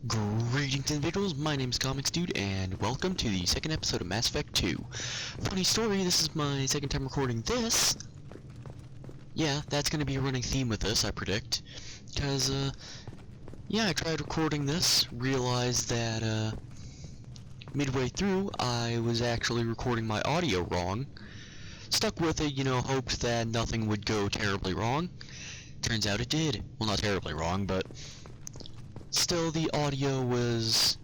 Greetings individuals, my name is ComXDude, and welcome to the second episode of Mass Effect 2. Funny story, this is my second time recording this. Yeah, that's gonna be a running theme with this, I predict. Cause, yeah, I tried recording this, realized that, midway through, I was actually recording my audio wrong. Stuck with it, hoped that nothing would go terribly wrong. Turns out it did. Well, not terribly wrong, but still, the audio was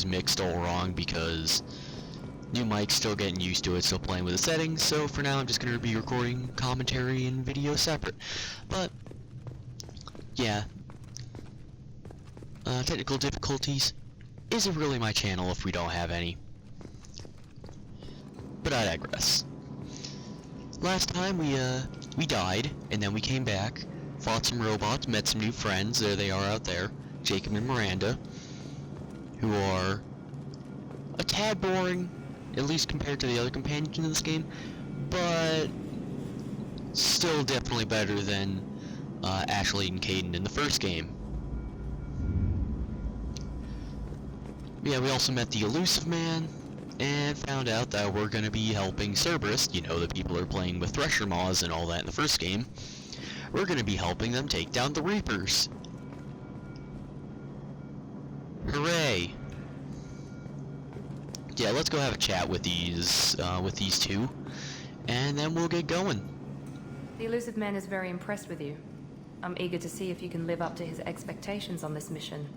mixed all wrong because new mic's still getting used to it, still playing with the settings, so for now I'm just going to be recording commentary and video separate. But, yeah, technical difficulties isn't really my channel if we don't have any. But I digress. Last time we died, and then we came back, fought some robots, met some new friends. There they are out there, Jacob and Miranda, who are a tad boring, at least compared to the other companions in this game, but still definitely better than Ashley and Caden in the first game. Yeah, we also met the Elusive Man, and found out that we're going to be helping Cerberus, the people who are playing with Thresher Maws and all that in the first game. We're going to be helping them take down the Reapers. Hooray! Yeah, let's go have a chat with these two, and then we'll get going. The Elusive Man is very impressed with you. I'm eager to see if you can live up to his expectations on this mission.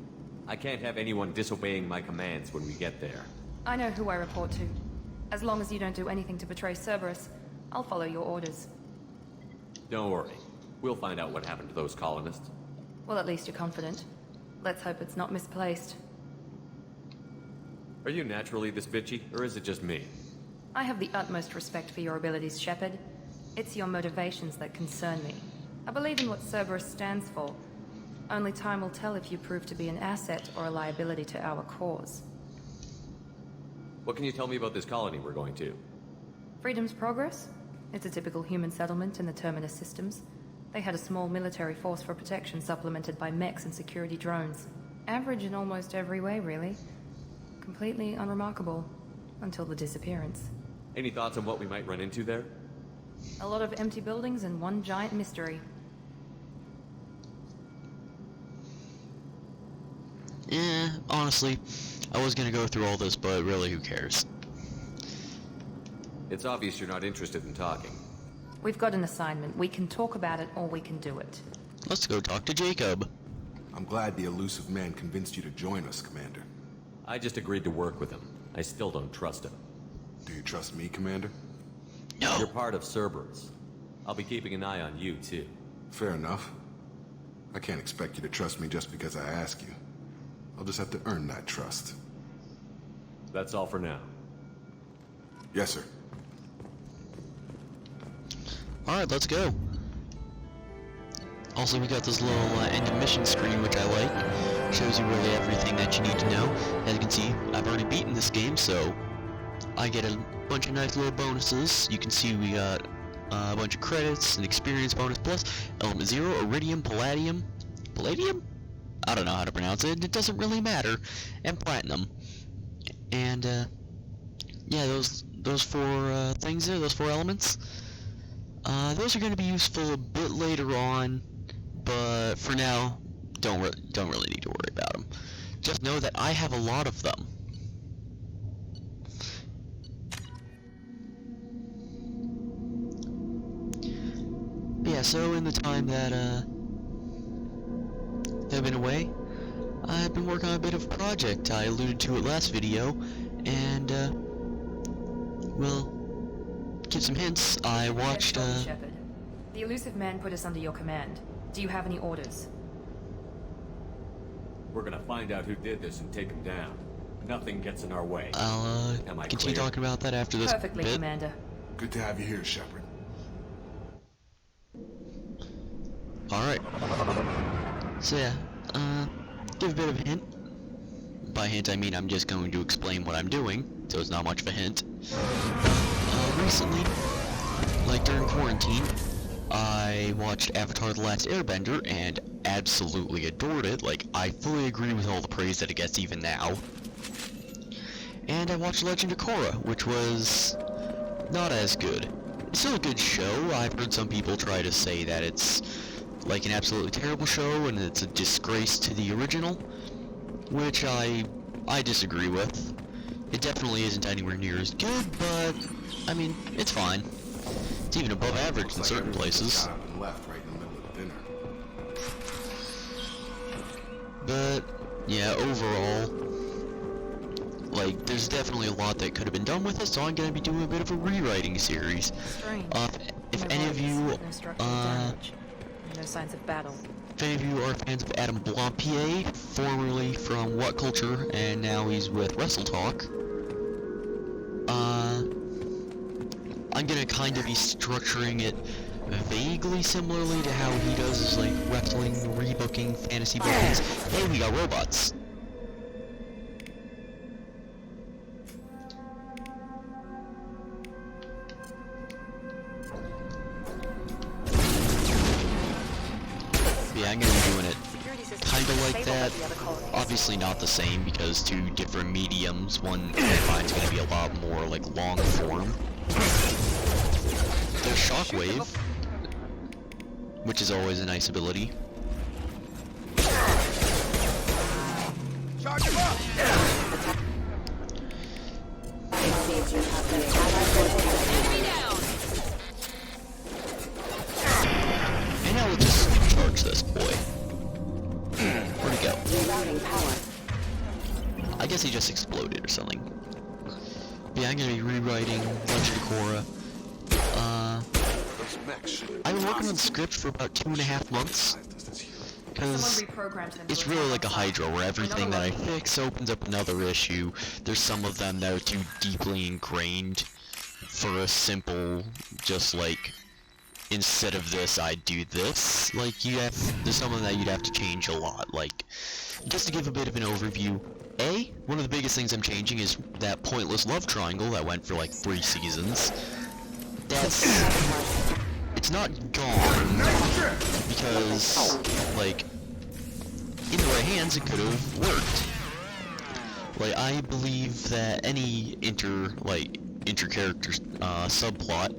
I can't have anyone disobeying my commands when we get there. I know who I report to. As long as you don't do anything to betray Cerberus, I'll follow your orders. Don't worry. We'll find out what happened to those colonists. Well, at least you're confident. Let's hope it's not misplaced. Are you naturally this bitchy, or is it just me? I have the utmost respect for your abilities, Shepard. It's your motivations that concern me. I believe in what Cerberus stands for. Only time will tell if you prove to be an asset or a liability to our cause. What can you tell me about this colony we're going to? Freedom's Progress? It's a typical human settlement in the Terminus systems. They had a small military force for protection supplemented by mechs and security drones. Average in almost every way, really. Completely unremarkable. Until the disappearance. Any thoughts on what we might run into there? A lot of empty buildings and one giant mystery. Honestly, I was gonna go through all this, but really, who cares? It's obvious you're not interested in talking. We've got an assignment. We can talk about it, or we can do it. Let's go talk to Jacob. I'm glad the Elusive Man convinced you to join us, Commander. I just agreed to work with him. I still don't trust him. Do you trust me, Commander? No. You're part of Cerberus. I'll be keeping an eye on you, too. Fair enough. I can't expect you to trust me just because I ask you. I'll just have to earn that trust. That's all for now. Yes, sir. Alright, let's go. Also, we got this little end of mission screen, which I like. Shows you really everything that you need to know. As you can see, I've already beaten this game, so I get a bunch of nice little bonuses. You can see we got a bunch of credits, an experience bonus plus, element 0, iridium, palladium, palladium? I don't know how to pronounce it, it doesn't really matter, and platinum. And, yeah, those four things there, those four elements, those are going to be useful a bit later on, but for now, don't really need to worry about them. Just know that I have a lot of them. Yeah, so in the time that I've been away, I've been working on a bit of a project. I alluded to it last video, and well, give some hints. I watched Yes, Shepard. The Elusive Man put us under your command. Do you have any orders? We're gonna find out who did this and take him down. Nothing gets in our way. I'll Am I continue clear? talking about that after this Perfectly, bit. Commander. Good to have you here, Shepard. Alright. So yeah, give a bit of a hint. By hint I mean I'm just going to explain what I'm doing, so it's not much of a hint. Recently, like during quarantine, I I watched Avatar: The Last Airbender and absolutely adored it. Like, I fully agree with all the praise that it gets even now. And I watched Legend of Korra, which was not as good. It's still a good show. I've heard some people try to say that it's like an absolutely terrible show and it's a disgrace to the original, which I disagree with. It definitely isn't anywhere near as good, but I mean, it's fine. It's even above average in certain places. Left right in the middle of dinner. But yeah, overall, like, there's definitely a lot that could have been done with it, so I'm gonna be doing a bit of a rewriting series. Strange. If No any of bodies, you, no structural damage, no signs of battle. if any of you are fans of Adam Blampied, formerly from What Culture, and now he's with Wrestle Talk, I'm gonna kind of be structuring it vaguely similarly to how he does his, like, wrestling, rebooking, fantasy bookings. Hey, we got robots! Yeah, I'm gonna be doing it kinda like that. Obviously not the same, because two different mediums. One I find is gonna be a lot more like long form. There's Shockwave, which is always a nice ability. Charge him up! And now let's just charge this boy. Where'd he go? I guess he just exploded or something. Yeah, I'm gonna be rewriting Legend of Korra. I've been working on the script for about 2.5 months. Because it's really like a Hydra, where everything that I fix opens up another issue. There's some of them that are too deeply ingrained for a simple, just like, instead of this, I'd do this. Like, there's some of them that you'd have to change a lot. Like, just to give a bit of an overview, one of the biggest things I'm changing is that pointless love triangle that went for like 3 seasons. It's not gone, because, like, in the right hands it could have worked. Like, I believe that any inter-character subplot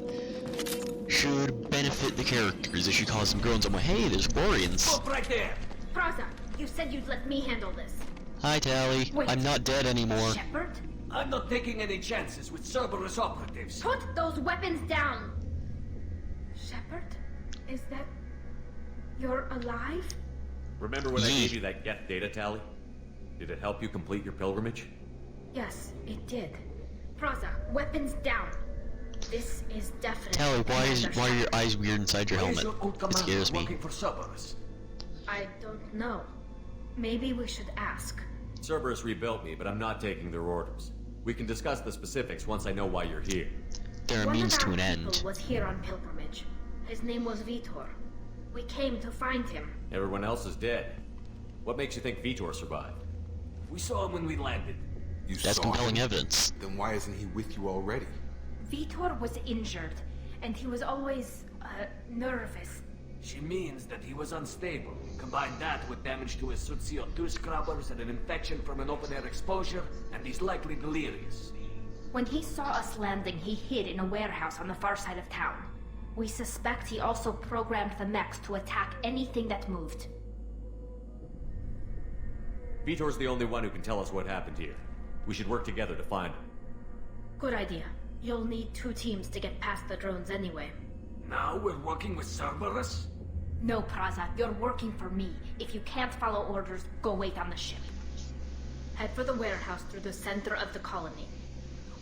should benefit the characters. It should cause some groans. I'm like, hey, there's Florians. Stop right there! Praza, you said you'd let me handle this. Hi, Tally. Wait. I'm not dead anymore. Shepard? I'm not taking any chances with Cerberus operatives. Put those weapons down! Shepard? Is that... You're alive? Remember when I gave you that get data tally? Did it help you complete your pilgrimage? Yes, it did. Praza, weapons down. This is definitely... Tally, why are your eyes weird inside your Why is helmet? your old It commander scares me. working for Cerberus? I don't know. Maybe we should ask. Cerberus rebuilt me, but I'm not taking their orders. We can discuss the specifics once I know why you're here. There are One means of to our an people end. was here on pilgrimage. His name was Vitor. We came to find him. Everyone else is dead. What makes you think Vitor survived? We saw him when we landed. You That's saw compelling him? evidence. Then why isn't he with you already? Vitor was injured, and he was always, nervous. She means that he was unstable. Combine that with damage to his suit CO2 scrubbers and an infection from an open-air exposure, and he's likely delirious. When he saw us landing, he hid in a warehouse on the far side of town. We suspect he also programmed the mechs to attack anything that moved. Vitor's the only one who can tell us what happened here. We should work together to find him. Good idea. You'll need 2 teams to get past the drones anyway. Now we're working with Cerberus? No, Praza, you're working for me. If you can't follow orders, go wait on the ship. Head for the warehouse through the center of the colony.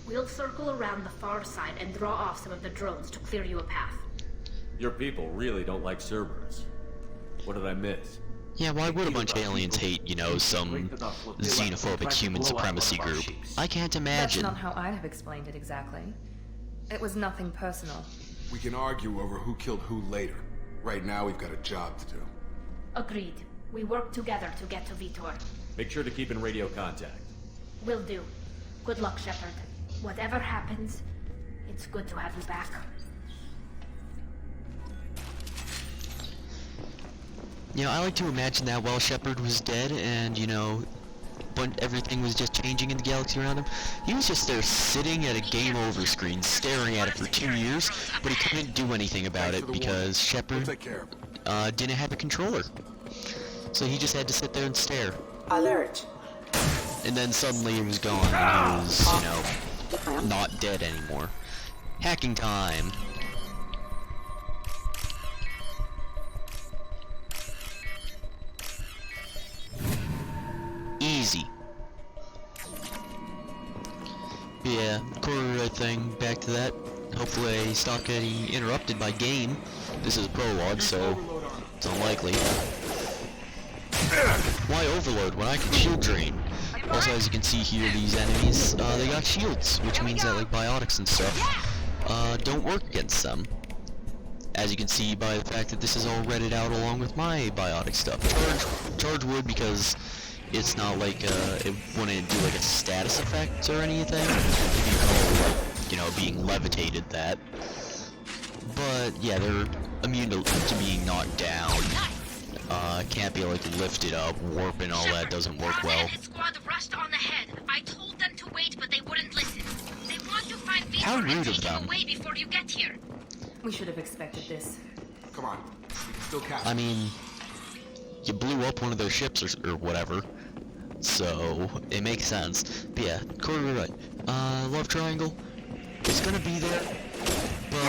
We'll circle around the far side and draw off some of the drones to clear you a path. Your people really don't like Cerberus. What did I miss? Yeah, why would a bunch of aliens hate, you know, some xenophobic human supremacy group? I can't That's imagine. not how I'd have explained it exactly. It was nothing personal. We can argue over who killed who later. Right now, we've got a job to do. Agreed. We work together to get to Vitor. Make sure to keep in radio contact. Will do. Good luck, Shepard. Whatever happens, it's good to have you back. You know, I like to imagine that while Shepard was dead and, you know, when everything was just changing in the galaxy around him, he was just there sitting at a game over screen, staring at it for 2 years, but he couldn't do anything about it because Shepard didn't have a controller. So he just had to sit there and stare. Alert. And then suddenly it was gone, and he was, you know, not dead anymore. Hacking time! Easy. Yeah, corduroy thing, back to that. Hopefully I stop getting interrupted by game. This is a prologue, so it's unlikely. Why overload when I can shield drain? Also, as you can see here, these enemies, they got shields, which means that, like, biotics and stuff, don't work against them. As you can see by the fact that this is all redded out along with my biotic stuff. Charge would, because it's not like, it wouldn't do, like, a status effect or anything. If you call, like, you know, being levitated that. But, yeah, they're immune to being knocked down. Can't be, like, lifted up, warp and all that doesn't work well. Squad rushed on ahead. I told them to wait, but they wouldn't listen. They want to find Victor How rude and of take him them. away before you get here. We should have expected this. Come on. We can still catch I mean, you blew up one of their ships or whatever, so it makes sense. But yeah, corridor right. Love triangle. It's gonna be there, but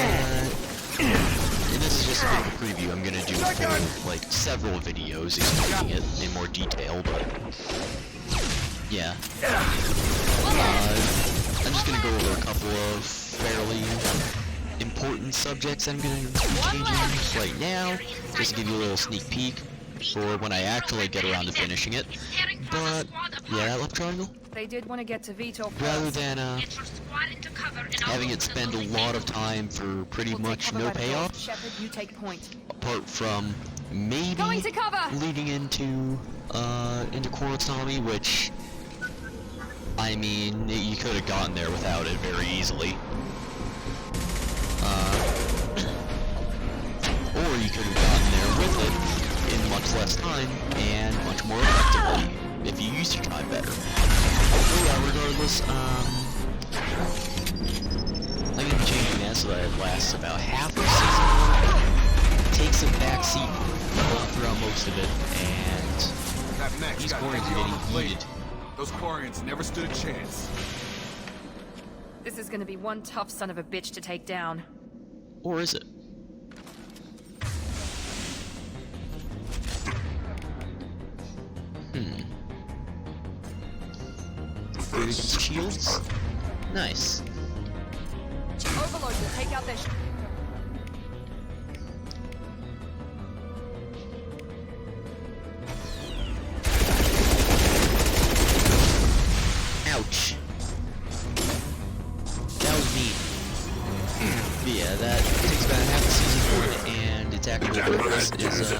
and this is just a bit of a preview. I'm gonna do for like several videos explaining it in more detail, but yeah. I'm just gonna go over a couple of fairly important subjects I'm gonna be changing right now, just to give you a little sneak peek for when I actually get around to finishing it. But yeah, that left triangle, They did want to get to Vito rather first. than having it spend a lot of time for pretty We'll take much cover no by the door. payoff, Shepard, you take point. apart from maybe Going to cover! leading into Korotami, which I mean you could have gotten there without it very easily. Or you could have gotten there with it in much less time and much more effectively if you used your time better. But yeah, regardless, I'm gonna be changing that so that it lasts about half of season 1, takes a backseat throughout most of it, and these Quarians are getting heated. Those Quarians never stood a chance. This is gonna be one tough son of a bitch to take down. Or is it? Good against shields? Nice. Overlord will take out their Ouch. That was mean. But yeah, that takes about half the season 1, and its actual purpose is,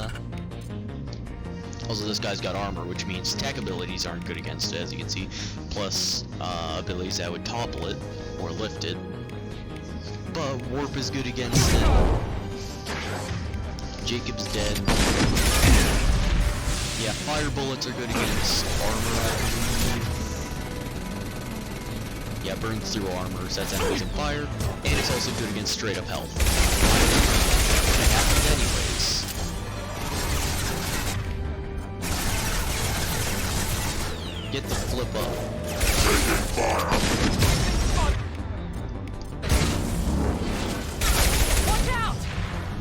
also this guy's got armor, which means attack abilities aren't good against it, as you can see. Plus, abilities that would topple it, or lift it. But warp is good against it. Jacob's dead. Yeah, fire bullets are good against armor, I believe. Yeah, burns through armor, sets enemies on fire, and it's also good against straight up health. It happens anyways. Get the flip up. Watch out!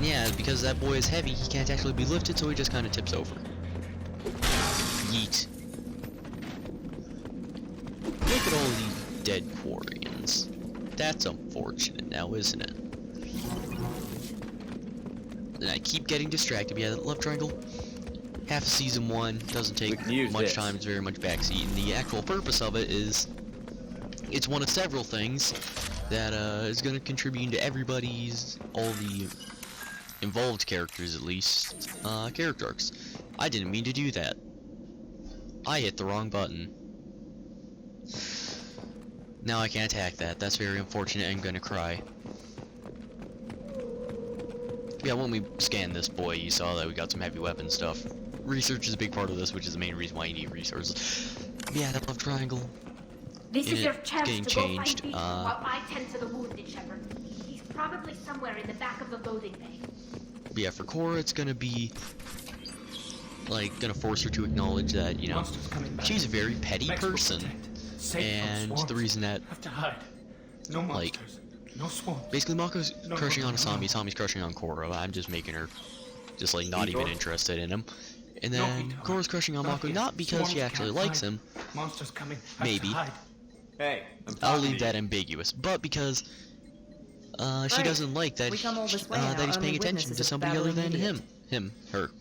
Yeah, because that boy is heavy, he can't actually be lifted, so he just kind of tips over. Yeet. Look at all these dead Quarians. That's unfortunate now, isn't it? And I keep getting distracted. Yeah, that love triangle. Half of season 1 doesn't take much time, it's very much backseat, and the actual purpose of it is it's one of several things that is going to contribute to everybody's, all the involved characters at least, character arcs. I didn't mean to do that. I hit the wrong button. Now I can't attack that. That's very unfortunate. I'm gonna cry. Yeah, when we scanned this boy, you saw that we got some heavy weapon stuff. Research is a big part of this, which is the main reason why you need resources. Yeah, that love triangle. This is your It's chance getting to go find changed, Vito while I tend to the wounded, Shepard. He's probably somewhere in the back of the loading bay. But yeah, for Cora, it's gonna be like gonna force her to acknowledge that, you know, Monsters coming back. she's a very petty Max will person, protect. Safe from and swarms. the reason that Have to hide. No like, monsters. No swarms. basically Mako's No, crushing no, on no, Asami, no. Asami's crushing on Cora. I'm just making her just like not Vito? even interested in him. And No, then Vito. Cora's crushing on Mako yet. not because she Swarms actually can't likes hide. him. Monsters coming. Have Maybe. To hide. Hey, I'm I'll talking leave to that you. ambiguous, but because she Right. doesn't like that We come all this way and that our he's only paying attention witness to is a somebody other babbling than idiot. her.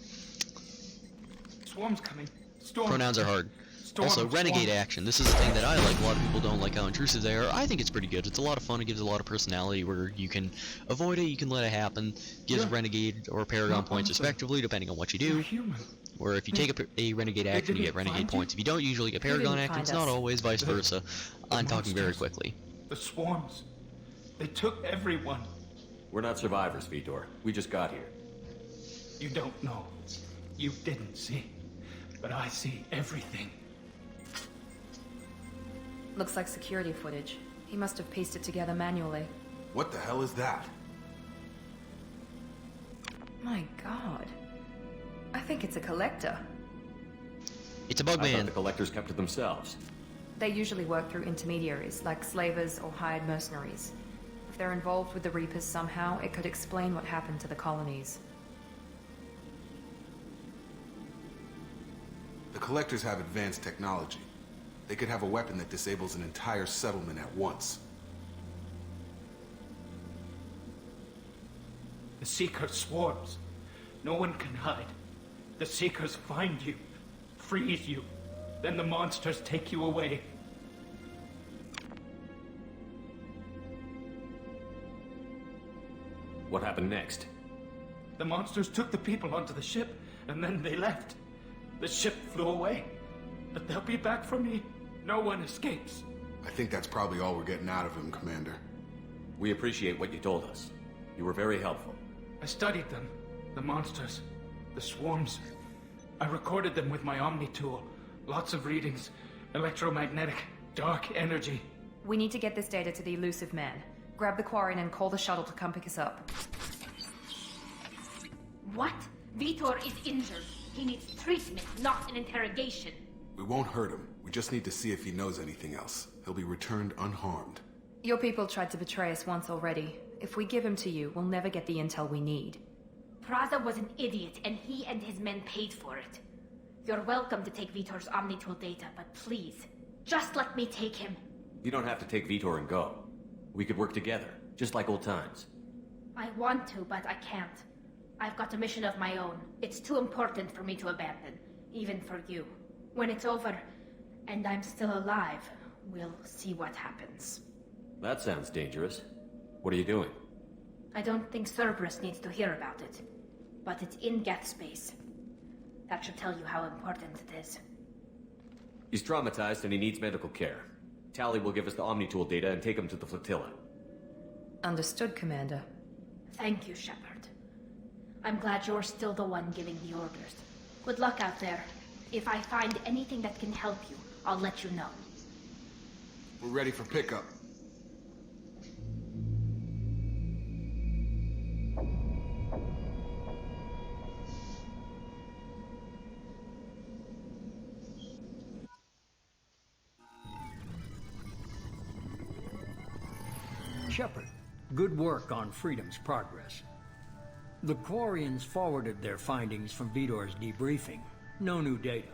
Swarms coming. Storms. Pronouns are hard. Storm, Also, renegade swarm. action. This is the thing that I like. A lot of people don't like how intrusive they are. I think it's pretty good. It's a lot of fun. It gives a lot of personality where you can avoid it, you can let it happen. Gives Yeah. renegade or paragon Not points monster. respectively, depending on what you You're do. human. Or if you take a renegade action, you didn't get renegade find you? points. If you don't, you usually get Who paragon didn't actions. find Not us? always, vice The- versa. I'm talking very monsters. quickly. The swarms. They took everyone. We're not survivors, Vitor. We just got here. You don't know. You didn't see. But I see everything. Looks like security footage. He must have pieced it together manually. What the hell is that? My god. I think it's a collector. It's a bug I thought man. the collectors kept to themselves. They usually work through intermediaries, like slavers or hired mercenaries. If they're involved with the Reapers somehow, it could explain what happened to the colonies. The collectors have advanced technology. They could have a weapon that disables an entire settlement at once. The Seeker swarms. No one can hide. The Seekers find you, freeze you. Then the monsters take you away. What happened next? The monsters took the people onto the ship, and then they left. The ship flew away. But they'll be back for me. No one escapes. I think that's probably all we're getting out of him, Commander. We appreciate what you told us. You were very helpful. I studied them. The monsters. The swarms. I recorded them with my Omni tool. Lots of readings. Electromagnetic. Dark energy. We need to get this data to the elusive man. Grab the Quarian and call the shuttle to come pick us up. What? Vitor is injured. He needs treatment, not an interrogation. We won't hurt him. We just need to see if he knows anything else. He'll be returned unharmed. Your people tried to betray us once already. If we give him to you, we'll never get the intel we need. Praza was an idiot, and he and his men paid for it. You're welcome to take Vitor's Omnitool data, but please, just let me take him. You don't have to take Vitor and go. We could work together, just like old times. I want to, but I can't. I've got a mission of my own. It's too important for me to abandon, even for you. When it's over, and I'm still alive, we'll see what happens. That sounds dangerous. What are you doing? I don't think Cerberus needs to hear about it, but it's in Geth space. That should tell you how important it is. He's traumatized and he needs medical care. Tally will give us the Omnitool data and take him to the flotilla. Understood, Commander. Thank you, Shepard. I'm glad you're still the one giving the orders. Good luck out there. If I find anything that can help you, I'll let you know. We're ready for pickup. Shepard, good work on Freedom's progress. The Quarians forwarded their findings from Vitor's debriefing. No new data,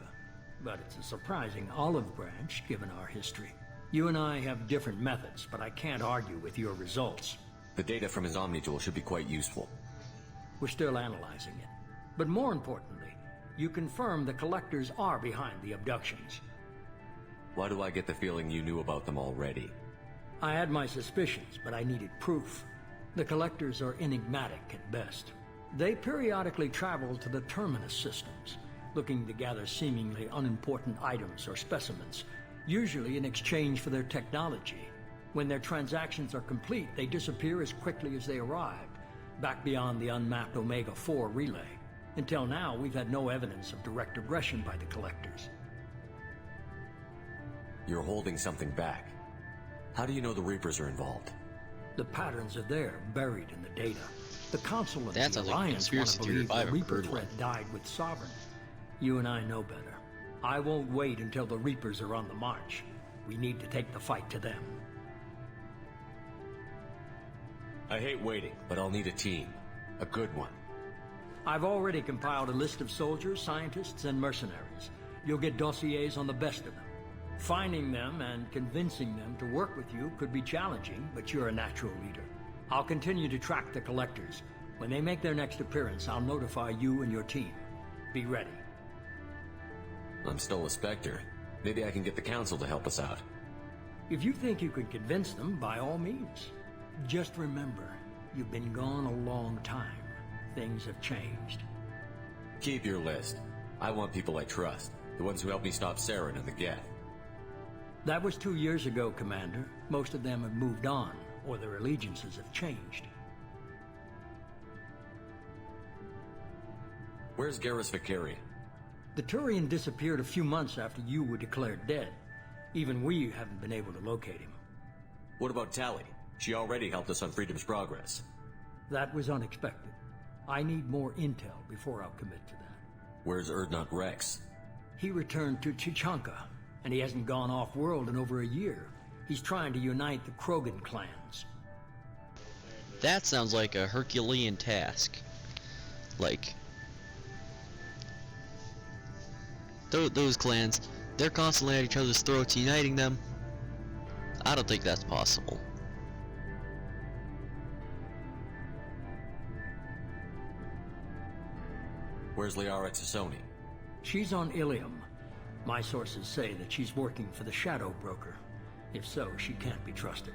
but it's a surprising olive branch given our history. You and I have different methods, but I can't argue with your results. The data from his Omnitool should be quite useful. We're still analyzing it. But more importantly, you confirm the collectors are behind the abductions. Why do I get the feeling you knew about them already? I had my suspicions, but I needed proof. The collectors are enigmatic at best. They periodically travel to the terminus systems, looking to gather seemingly unimportant items or specimens, usually in exchange for their technology. When their transactions are complete, they disappear as quickly as they arrived. back beyond the unmapped Omega-4 relay. Until now, we've had no evidence of direct aggression by the Collectors. You're holding something back. How do you know the Reapers are involved? The patterns are there, buried in the data. The Council and That the sounds like a Alliance want conspiracy to theory believe if I the ever Reaper heard one. threat died with Sovereign. You and I know better. I won't wait until the Reapers are on the march. We need to take the fight to them. I hate waiting, but I'll need a team. A good one. I've already compiled a list of soldiers, scientists, and mercenaries. You'll get dossiers on the best of them. Finding them and convincing them to work with you could be challenging, but you're a natural leader. I'll continue to track the Collectors. When they make their next appearance, I'll notify you and your team. Be ready. I'm still a Spectre. Maybe I can get the Council to help us out. If you think you can convince them, by all means. Just remember, you've been gone a long time. Things have changed. Keep your list. I want people I trust. The ones who helped me stop Saren and the Geth. That was 2 years ago, Commander. Most of them have moved on, or their allegiances have changed. Where's Garrus Vicarian? The Turian disappeared a few months after you were declared dead. Even we haven't been able to locate him. What about Tali? She already helped us on Freedom's Progress. That was unexpected. I need more intel before I'll commit to that. Where's Urdnot Rex? He returned to Chichanka, and he hasn't gone off-world in over a year. He's trying to unite the Krogan clans. That sounds like a Herculean task. Like, those clans, they're constantly at each other's throats, uniting them. I don't think that's possible. Where's Liara Tassoni? She's on Ilium. My sources say that she's working for the Shadow Broker. If so, she can't be trusted.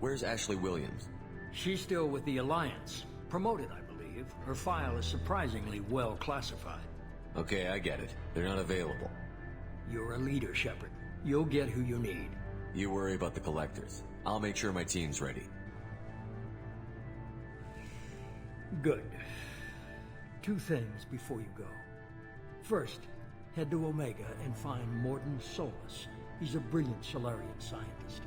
Where's Ashley Williams? She's still with the Alliance. Promoted, I believe. Her file is surprisingly well classified. Okay, I get it. They're not available. You're a leader, Shepard. You'll get who you need. You worry about the Collectors. I'll make sure my team's ready. Good. 2 things before you go. First, head to Omega and find Mordin Solus. He's a brilliant Solarian scientist.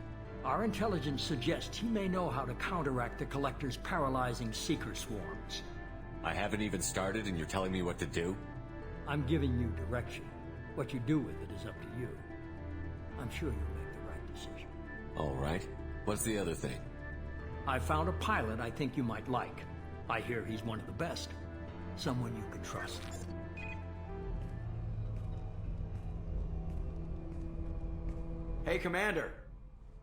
Our intelligence suggests he may know how to counteract the Collector's paralyzing Seeker swarms. I haven't even started and you're telling me what to do? I'm giving you direction. What you do with it is up to you. I'm sure you'll make the right decision. All right. What's the other thing? I found a pilot I think you might like. I hear he's one of the best. Someone you can trust. Hey, Commander.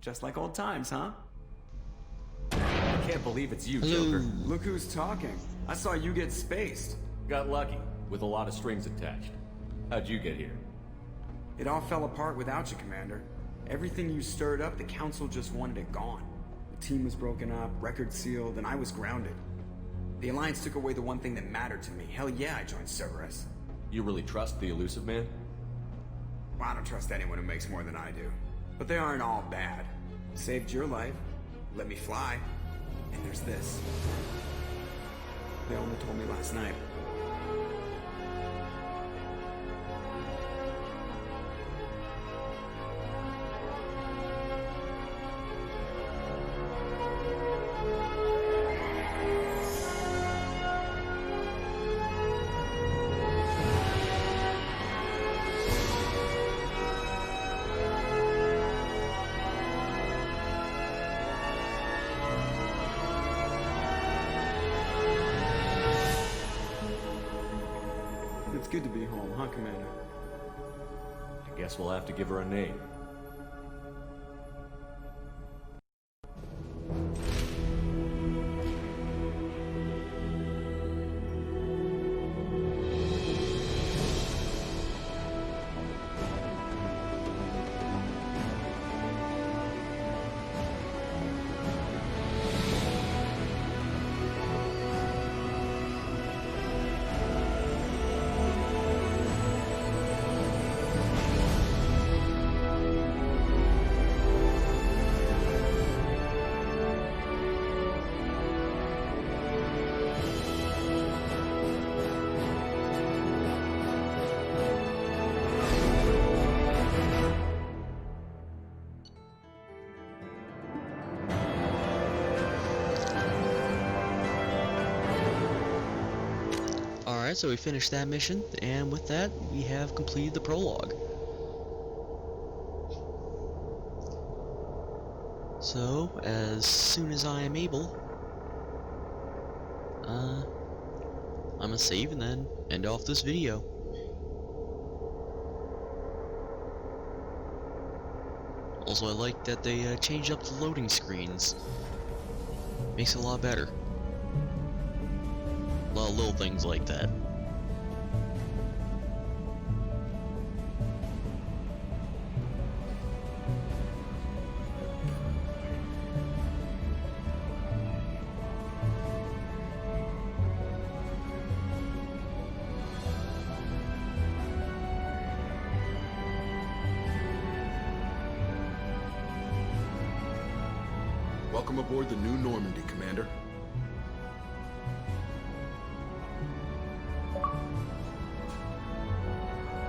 Just like old times, huh? I can't believe it's you, Hello. Joker. Look who's talking. I saw you get spaced. Got lucky, with a lot of strings attached. How'd you get here? It all fell apart without you, Commander. Everything you stirred up, the Council just wanted it gone. The team was broken up, record sealed, and I was grounded. The Alliance took away the one thing that mattered to me. Hell yeah, I joined Cerberus. You really trust the Elusive Man? Well, I don't trust anyone who makes more than I do. But they aren't all bad. Saved your life, let me fly, and there's this. They only told me last night. It's good to be home, huh, Commander? I guess we'll have to give her a name. Alright, so we finished that mission, and with that, we have completed the prologue. So, as soon as I am able, I'm gonna save and then end off this video. Also, I like that they changed up the loading screens. Makes it a lot better. A lot of little things like that. Welcome aboard the New Normandy, Commander.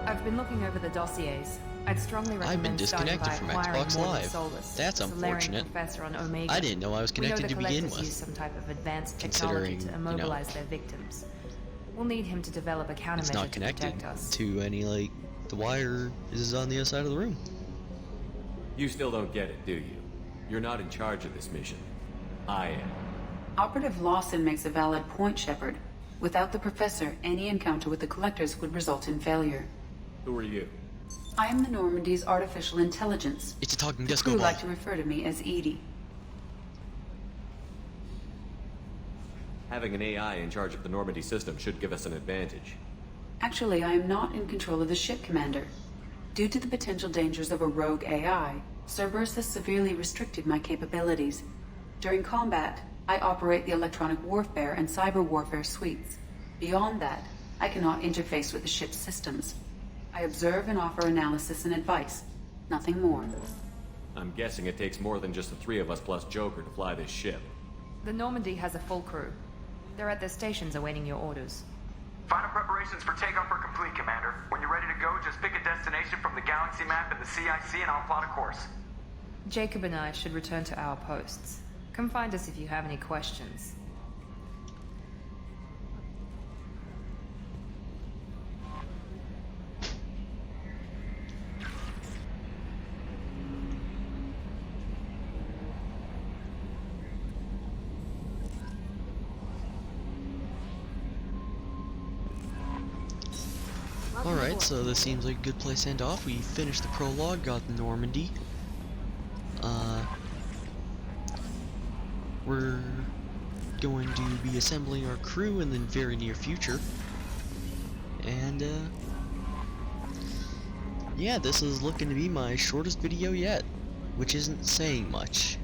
I've been looking over the dossiers. I'd strongly recommend I've been disconnected from Xbox Live. That's unfortunate. On Omega. I didn't know I was connected to begin Use with. some type of advanced technology to immobilize their victims. We'll need him to develop a countermeasure It's not to connected protect us. to any, like, the wire is on the other side of the room. You still don't get it, do you? You're not in charge of this mission. I am. Operative Lawson makes a valid point, Shepard. Without the Professor, any encounter with the Collectors would result in failure. Who are you? I am the Normandy's artificial intelligence. It's a talking The disco crew ball. like to refer to me as Edie. Having an AI in charge of the Normandy system should give us an advantage. Actually, I am not in control of the ship, Commander. Due to the potential dangers of a rogue AI, Cerberus has severely restricted my capabilities. During combat, I operate the electronic warfare and cyber warfare suites. Beyond that, I cannot interface with the ship's systems. I observe and offer analysis and advice. Nothing more. I'm guessing it takes more than just the three of us plus Joker to fly this ship. The Normandy has a full crew. They're at their stations awaiting your orders. Final preparations for takeoff are complete, Commander. When you're ready to go, just pick a destination from the galaxy map and the CIC and I'll plot a course. Jacob and I should return to our posts. Come find us if you have any questions. Alright, so this seems like a good place to end off. We finished the prologue, got the Normandy. We're going to be assembling our crew in the very near future. And, yeah, this is looking to be my shortest video yet, which isn't saying much.